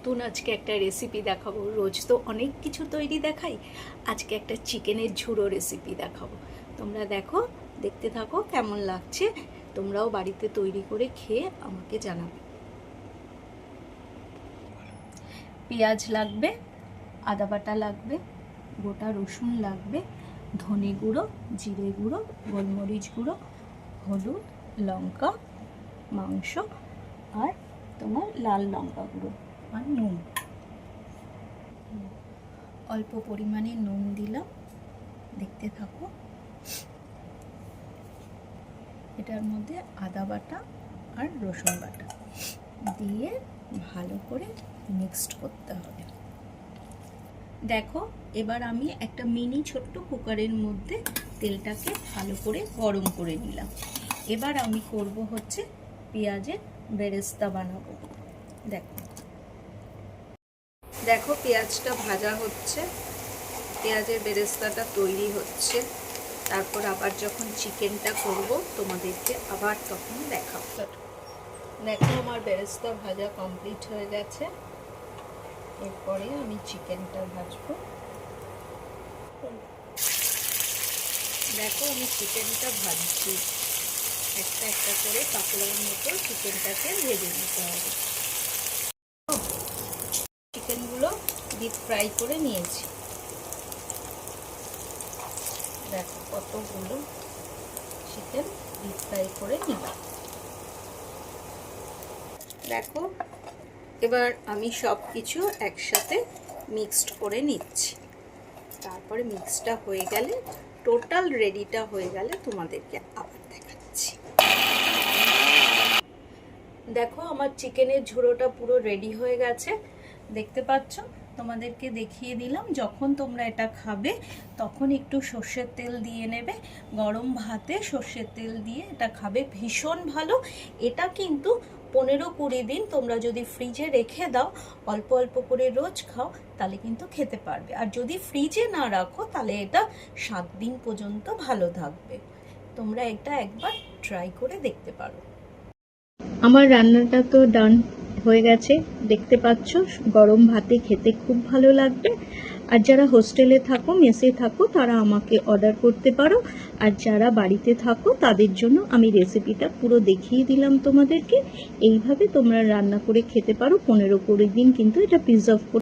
নতুন আজকে একটা রেসিপি দেখাবো। রোজ তো অনেক কিছু তৈরি দেখাই, আজকে একটা চিকেনের ঝুড়ো রেসিপি দেখাবো। তোমরা দেখো, দেখতে থাকো কেমন লাগছে। তোমরাও বাড়িতে তৈরি করে খেয়ে আমাকে জানাবে। পেঁয়াজ লাগবে, আদা বাটা লাগবে, গোটা রসুন লাগবে, ধনে গুঁড়ো, জিরে গুঁড়ো, গোলমরিচ গুঁড়ো, হলুদ, লঙ্কা, মাংস আর তোমার লাল লঙ্কা গুঁড়ো আর নুন। অল্প পরিমাণে নুন দিলাম, দেখতে থাকো। এটার মধ্যে আদা বাটা আর রসুন বাটা দিয়ে ভালো করে মিক্সড করতে হবে। দেখো, এবার আমি একটা মিনি ছোট্ট কুকারের মধ্যে তেলটাকে ভালো করে গরম করে নিলাম। এবার আমি করব হচ্ছে পেঁয়াজের বেরেস্তা বানাবো। দেখো দেখো পেঁয়াজটা ভাজা হচ্ছে, পেঁয়াজের বেরেস্তাটা তৈরি হচ্ছে। তারপর আবার যখন চিকেনটা করব তোমাদেরকে আবার তখন দেখাবো। দেখো আমার বেরেস্তা ভাজা কমপ্লিট হয়ে গেছে। এরপরে আমি চিকেনটা ভাজবো। দেখো আমি চিকেনটা ভাজছি, একটা একটা করে পাকোড়ার মতো চিকেনটাকে ভেজে নিতে হবে। চিকেনগুলো ডিপ ফ্রাই করে নিয়েছি। দেখো কতগুলো চিকেন ডিপ ফ্রাই করে নিলাম। দেখো এবার আমি সব কিছু একসাথে মিক্সড করে নিচ্ছি। তারপরে মিক্সটা হয়ে গেলে, টোটাল রেডিটা হয়ে গেলে তোমাদেরকে আবার দেখাচ্ছি। দেখো আমার চিকেনের ঝুড়োটা পুরো রেডি হয়ে গেছে, দেখতে পাচ্ছ। তোমাদেরকে দেখিয়ে দিলাম, যখন তোমরা এটা খাবে তখন একটু সর্ষের তেল দিয়ে নেবে। গরম ভাতে সর্ষের তেল দিয়ে এটা খাবে, ভীষণ ভালো। এটা কিন্তু 15-20 দিন তোমরা যদি ফ্রিজে রেখে দাও, অল্প অল্প করে রোজ খাও, তাহলে কিন্তু খেতে পারবে। আর যদি ফ্রিজে না রাখো তাহলে এটা 7 দিন পর্যন্ত ভালো থাকবে। তোমরা এটা একবার ট্রাই করে দেখতে পারো। আমার রান্নাটা তো ডান হয়ে গেছে, দেখতে পাচ্ছ। গরম ভাতে খেতে খুব ভালো লাগবে। আর যারা হোস্টেলে থাকো, মেসে থাকো, তারা আমাকে অর্ডার করতে পারো। আর যারা বাড়িতে থাকো তাদের জন্য আমি রেসিপিটা পুরো দেখিয়ে দিলাম তোমাদেরকে। এইভাবে তোমরা রান্না করে খেতে পারো। 15-20 দিন কিন্তু এটা প্রিজার্ভ